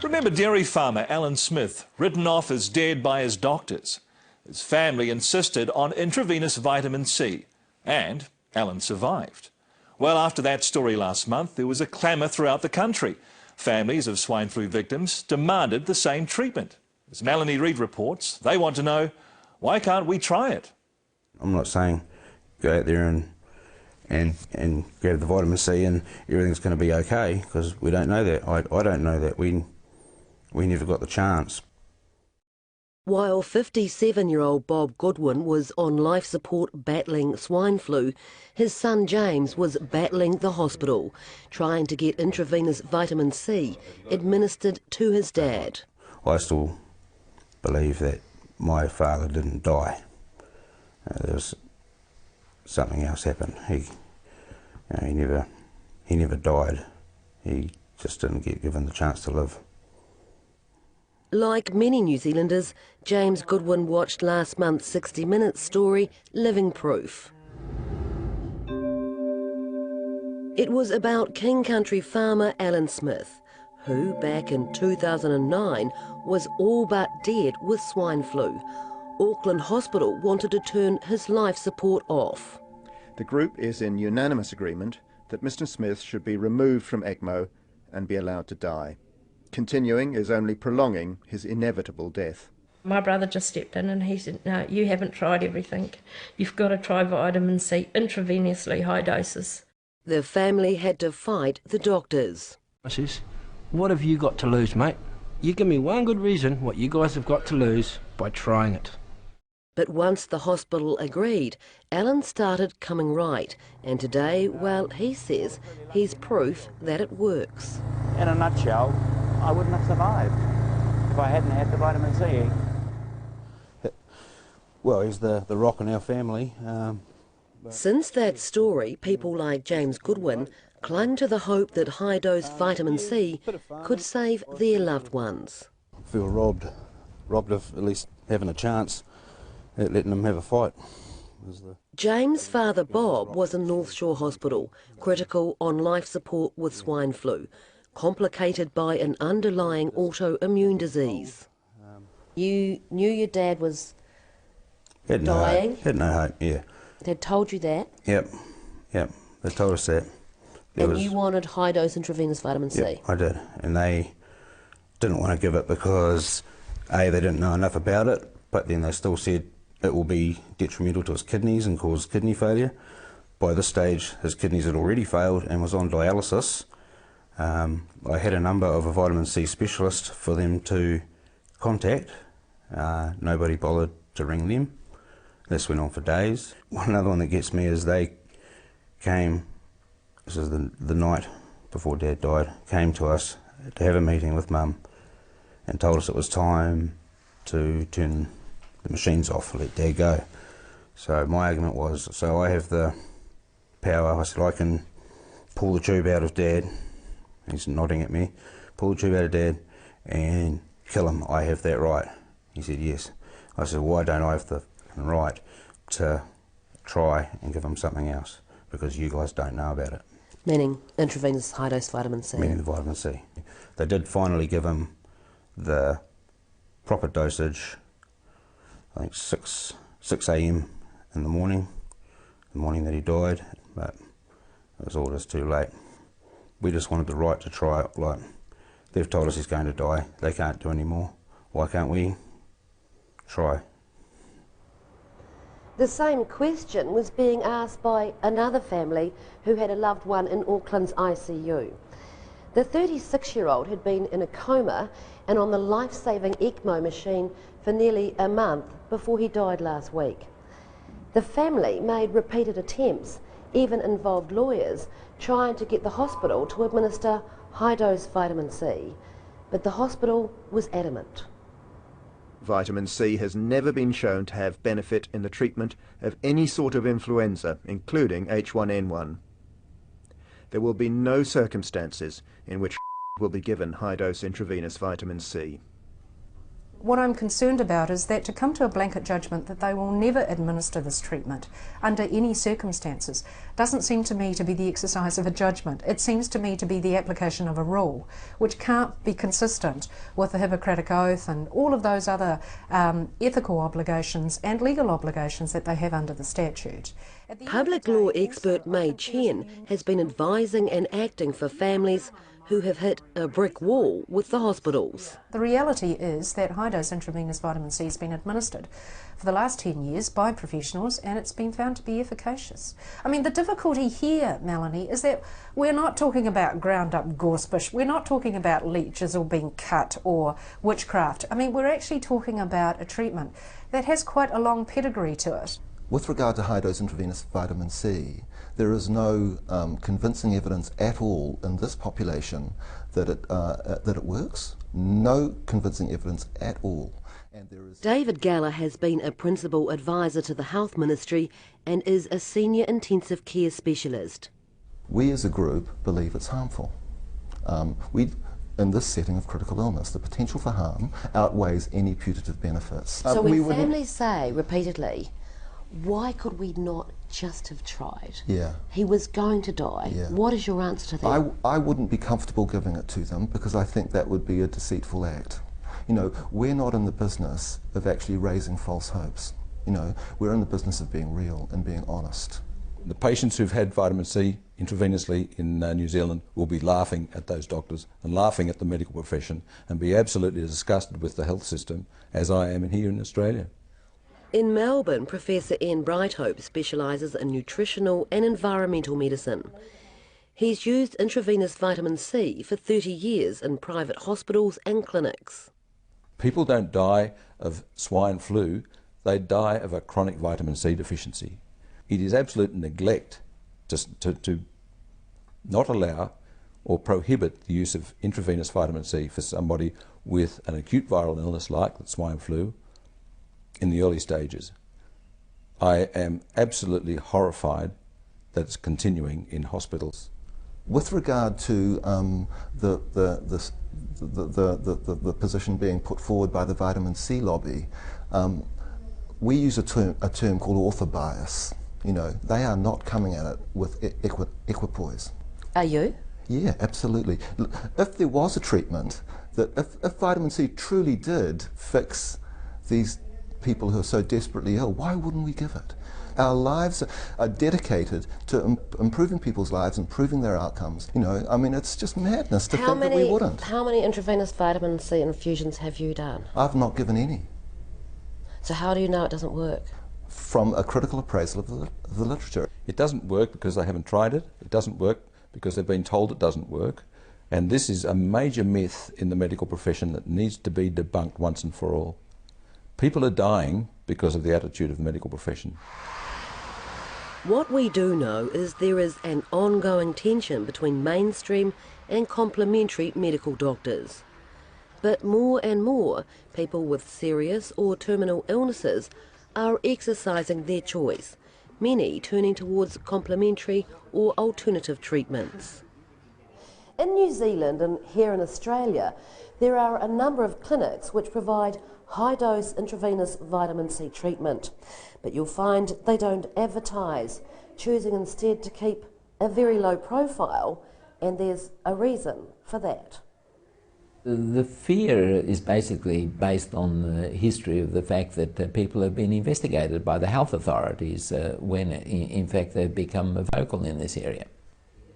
Remember dairy farmer Alan Smith, written off as dead by his doctors. His family insisted on intravenous vitamin C, and Alan survived. Well, after that story last month, there was a clamour throughout the country. Families of swine flu victims demanded the same treatment. As Melanie Reid reports, they want to know, why can't we try it? I'm not saying go out there and grab the vitamin C and everything's going to be okay, because we don't know that. I don't know that. We never got the chance. While 57-year-old Bob Goodwin was on life support battling swine flu, his son James was battling the hospital, trying to get intravenous vitamin C administered to his dad. I still believe that my father didn't die. There was something else happened. He never died. He just didn't get given the chance to live. Like many New Zealanders, James Goodwin watched last month's 60 Minutes story, Living Proof. It was about King Country farmer Alan Smith, who back in 2009 was all but dead with swine flu. Auckland Hospital wanted to turn his life support off. The group is in unanimous agreement that Mr. Smith should be removed from ECMO and be allowed to die. Continuing is only prolonging his inevitable death. My brother just stepped in and he said, no, you haven't tried everything. You've got to try vitamin C intravenously, high doses. The family had to fight the doctors. I says, what have you got to lose, mate? You give me one good reason what you guys have got to lose by trying it. But once the hospital agreed, Alan started coming right. And today, well, he says he's proof that it works. In a nutshell, I wouldn't have survived if I hadn't had the vitamin C. Well, he's the rock in our family. Since that story, people like James Goodwin clung to the hope that high-dose vitamin C could save their loved ones. I feel robbed of at least having a chance at letting them have a fight. James' father Bob was in North Shore Hospital, critical on life support with swine flu, complicated by an underlying autoimmune disease. You knew your dad was dying? Had no hope, yeah. They'd told you that? Yep, they told us that. You wanted high-dose intravenous vitamin C? Yep, I did. And they didn't want to give it because, A, they didn't know enough about it, but then they still said it will be detrimental to his kidneys and cause kidney failure. By this stage, his kidneys had already failed and was on dialysis. I had a number of a vitamin C specialist for them to contact. Nobody bothered to ring them. This went on for days. Another one that gets me is they came, this is the night before Dad died, came to us to have a meeting with Mum and told us it was time to turn the machines off, let Dad go. So my argument was, so I have the power, I said I can pull the tube out of Dad, he's nodding at me, pull the tube out of Dad and kill him, I have that right. He said yes. I said, why don't I have the right to try and give him something else? Because you guys don't know about it. Meaning intravenous high-dose vitamin C? Meaning the vitamin C. They did finally give him the proper dosage, I think 6 a.m. in the morning that he died, but it was all just too late. We just wanted the right to try it. Like, they've told us he's going to die, they can't do any more. Why can't we try? The same question was being asked by another family who had a loved one in Auckland's ICU. The 36-year-old had been in a coma and on the life-saving ECMO machine for nearly a month before he died last week. The family made repeated attempts, even involved lawyers, trying to get the hospital to administer high-dose vitamin C, but the hospital was adamant. Vitamin C has never been shown to have benefit in the treatment of any sort of influenza, including H1N1. There will be no circumstances in which will be given high-dose intravenous vitamin C. What I'm concerned about is that to come to a blanket judgment that they will never administer this treatment under any circumstances doesn't seem to me to be the exercise of a judgment. It seems to me to be the application of a rule, which can't be consistent with the Hippocratic Oath and all of those other ethical obligations and legal obligations that they have under the statute. Public law expert May Chen has been advising and acting for families who have hit a brick wall with the hospitals. The reality is that high-dose intravenous vitamin C has been administered for the last 10 years by professionals, and it's been found to be efficacious. I mean, the difficulty here, Melanie, is that we're not talking about ground-up gorsebush, we're not talking about leeches or being cut or witchcraft. I mean, we're actually talking about a treatment that has quite a long pedigree to it. With regard to high-dose intravenous vitamin C, there is no convincing evidence at all in this population that it works. No convincing evidence at all. And there is... David Galler has been a principal advisor to the Health Ministry and is a senior intensive care specialist. We as a group believe it's harmful. In this setting of critical illness, the potential for harm outweighs any putative benefits. So when families say repeatedly, why could we not just have tried? Yeah. He was going to die. Yeah. What is your answer to that? I wouldn't be comfortable giving it to them because I think that would be a deceitful act. You know, we're not in the business of actually raising false hopes. You know, we're in the business of being real and being honest. The patients who've had vitamin C intravenously in New Zealand will be laughing at those doctors and laughing at the medical profession and be absolutely disgusted with the health system, as I am here in Australia. In Melbourne, Professor Ian Brighthope specialises in nutritional and environmental medicine. He's used intravenous vitamin C for 30 years in private hospitals and clinics. People don't die of swine flu, they die of a chronic vitamin C deficiency. It is absolute neglect to not allow or prohibit the use of intravenous vitamin C for somebody with an acute viral illness like the swine flu in the early stages. I am absolutely horrified that it's continuing in hospitals. With regard to the position being put forward by the vitamin C lobby, we use a term called author bias. You know, they are not coming at it with equipoise. Are you? Yeah, absolutely. If there was a treatment, that if vitamin C truly did fix these people who are so desperately ill, why wouldn't we give it? Our lives are dedicated to improving people's lives, improving their outcomes. You know, I mean, it's just madness to think that we wouldn't. How many intravenous vitamin C infusions have you done? I've not given any. So how do you know it doesn't work? From a critical appraisal of the literature. It doesn't work because they haven't tried it. It doesn't work because they've been told it doesn't work. And this is a major myth in the medical profession that needs to be debunked once and for all. People are dying because of the attitude of the medical profession. What we do know is there is an ongoing tension between mainstream and complementary medical doctors. But more and more people with serious or terminal illnesses are exercising their choice, many turning towards complementary or alternative treatments. In New Zealand and here in Australia, there are a number of clinics which provide high-dose intravenous vitamin C treatment, but you'll find they don't advertise, choosing instead to keep a very low profile, and there's a reason for that. The fear is basically based on the history of the fact that people have been investigated by the health authorities when in fact they've become vocal in this area.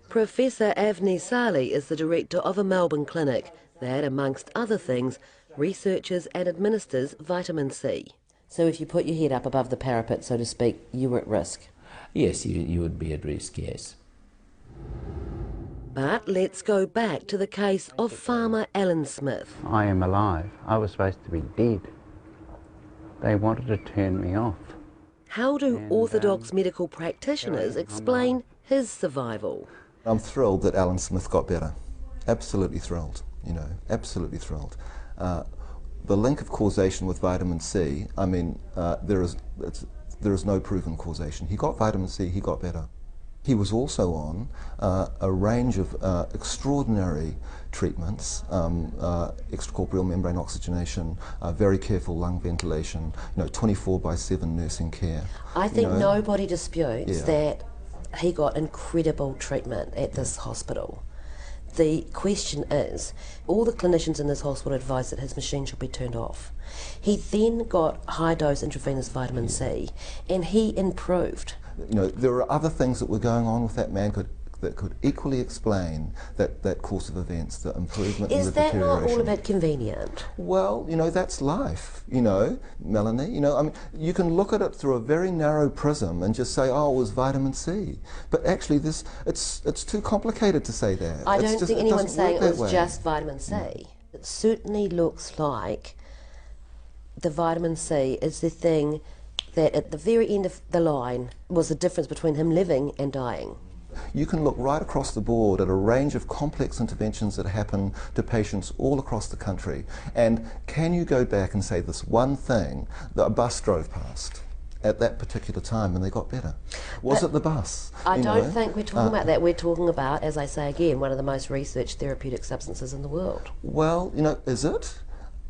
Professor Avni Sali is the director of a Melbourne clinic that, amongst other things, researches and administers vitamin C. So if you put your head up above the parapet, so to speak, you were at risk? Yes, you would be at risk, yes. But let's go back to the case of farmer Alan Smith. I am alive. I was supposed to be dead. They wanted to turn me off. How do orthodox medical practitioners explain his survival? I'm thrilled that Alan Smith got better. Absolutely thrilled, you know, absolutely thrilled. The link of causation with vitamin C, I mean, there is no proven causation. He got vitamin C, he got better. He was also on a range of extraordinary treatments, extracorporeal membrane oxygenation, very careful lung ventilation, 24/7 nursing care. I think nobody disputes that he got incredible treatment at this hospital. The question is, all the clinicians in this hospital advised that his machine should be turned off. He then got high-dose intravenous vitamin C, and he improved. There are other things that were going on with that man that could equally explain that course of events, the improvement in the deterioration. Is that not all a bit convenient? Well, that's life, Melanie. I mean, you can look at it through a very narrow prism and just say, oh, it was vitamin C. But actually, it's too complicated to say that. I don't think anyone's saying it was just vitamin C. It certainly looks like the vitamin C is the thing that at the very end of the line was the difference between him living and dying. You can look right across the board at a range of complex interventions that happen to patients all across the country. And can you go back and say this one thing that a bus drove past at that particular time and they got better? Was it the bus? I don't think we're talking about that. We're talking about, as I say again, one of the most researched therapeutic substances in the world. Well, is it?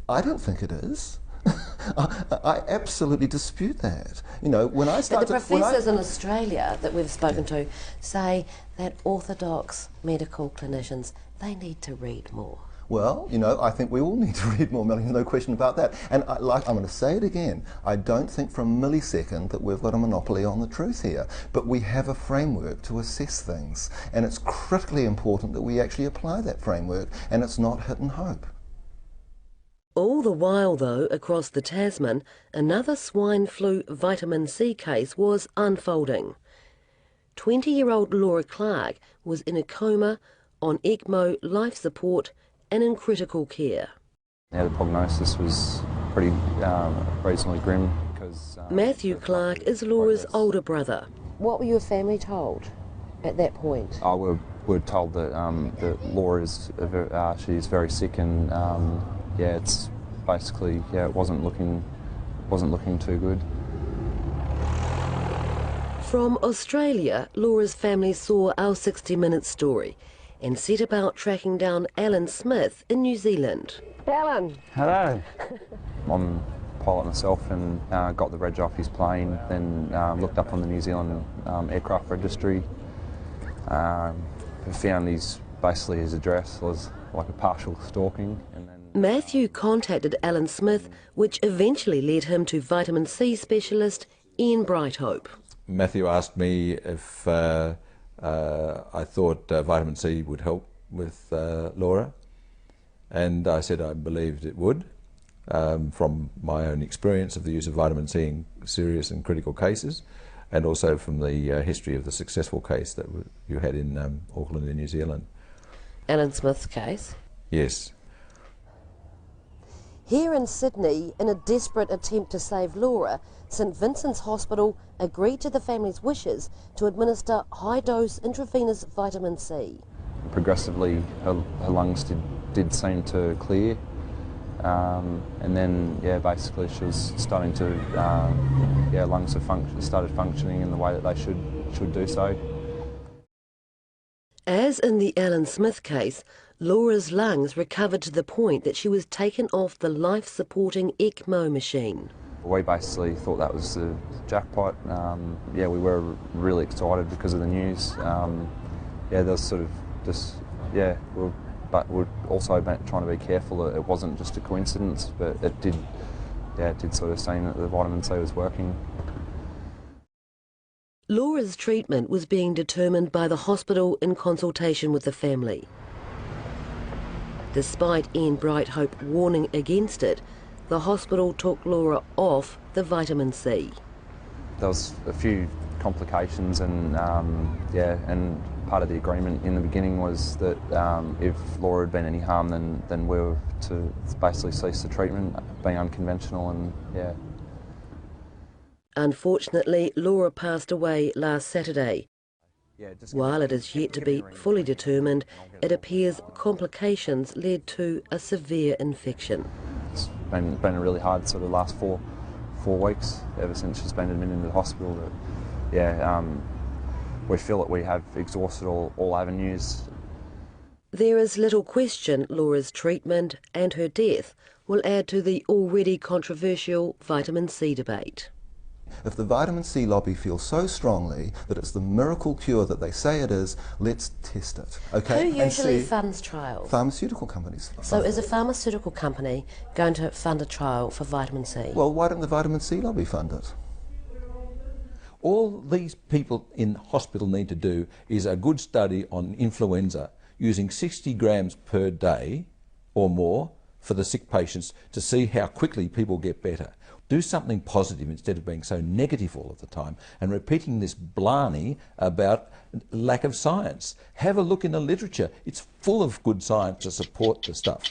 I don't think it is. I absolutely dispute that. When I start but the professors in Australia that we've spoken to say that orthodox medical clinicians, they need to read more. Well, I think we all need to read more, Melanie, no question about that. And I'm going to say it again, I don't think for a millisecond that we've got a monopoly on the truth here, but we have a framework to assess things, and it's critically important that we actually apply that framework, and it's not hit and hope. All the while, though, across the Tasman, another swine flu vitamin C case was unfolding. 20-year-old Laura Clark was in a coma, on ECMO, life support and in critical care. Yeah, the prognosis was pretty reasonably grim. Because Matthew Clark is Laura's older brother. What were your family told at that point? We're told that, that Laura is she's very sick, and yeah, it's basically, it wasn't looking too good. From Australia, Laura's family saw our 60 Minutes story and set about tracking down Alan Smith in New Zealand. Alan! Hello! I'm a pilot myself, and got the reg off his plane, then looked up on the New Zealand aircraft registry, found his address was like a partial stalking. And then Matthew contacted Alan Smith, which eventually led him to vitamin C specialist Ian Brighthope. Matthew asked me if I thought vitamin C would help with Laura, and I said I believed it would, from my own experience of the use of vitamin C in serious and critical cases, and also from the history of the successful case that you had in Auckland in New Zealand. Alan Smith's case? Yes. Here in Sydney, in a desperate attempt to save Laura, St Vincent's Hospital agreed to the family's wishes to administer high-dose intravenous vitamin C. Progressively, her lungs did seem to clear, and then, basically she was starting to, lungs started functioning in the way that they should do so. As in the Alan Smith case, Laura's lungs recovered to the point that she was taken off the life-supporting ECMO machine. We basically thought that was the jackpot. We were really excited because of the news. There was sort of just, but we're also trying to be careful that it wasn't just a coincidence, but it did sort of seem that the vitamin C was working. Laura's treatment was being determined by the hospital in consultation with the family. Despite Ian Brighthope warning against it, the hospital took Laura off the vitamin C. There was a few complications, and and part of the agreement in the beginning was that if Laura had been any harm, then we were to basically cease the treatment, being unconventional, and Unfortunately, Laura passed away last Saturday. While it is yet to be fully determined, it appears complications led to a severe infection. It's been a really hard sort of last four weeks, ever since she's been admitted into the hospital. But we feel that we have exhausted all avenues. There is little question Laura's treatment and her death will add to the already controversial vitamin C debate. If the vitamin C lobby feels so strongly that it's the miracle cure that they say it is, let's test it. Okay? Who usually funds trials? Pharmaceutical companies. So is a pharmaceutical company going to fund a trial for vitamin C? Well, why don't the vitamin C lobby fund it? All these people in hospital need to do is a good study on influenza using 60 grams per day or more for the sick patients to see how quickly people get better. Do something positive instead of being so negative all of the time and repeating this blarney about lack of science. Have a look in the literature. It's full of good science to support the stuff.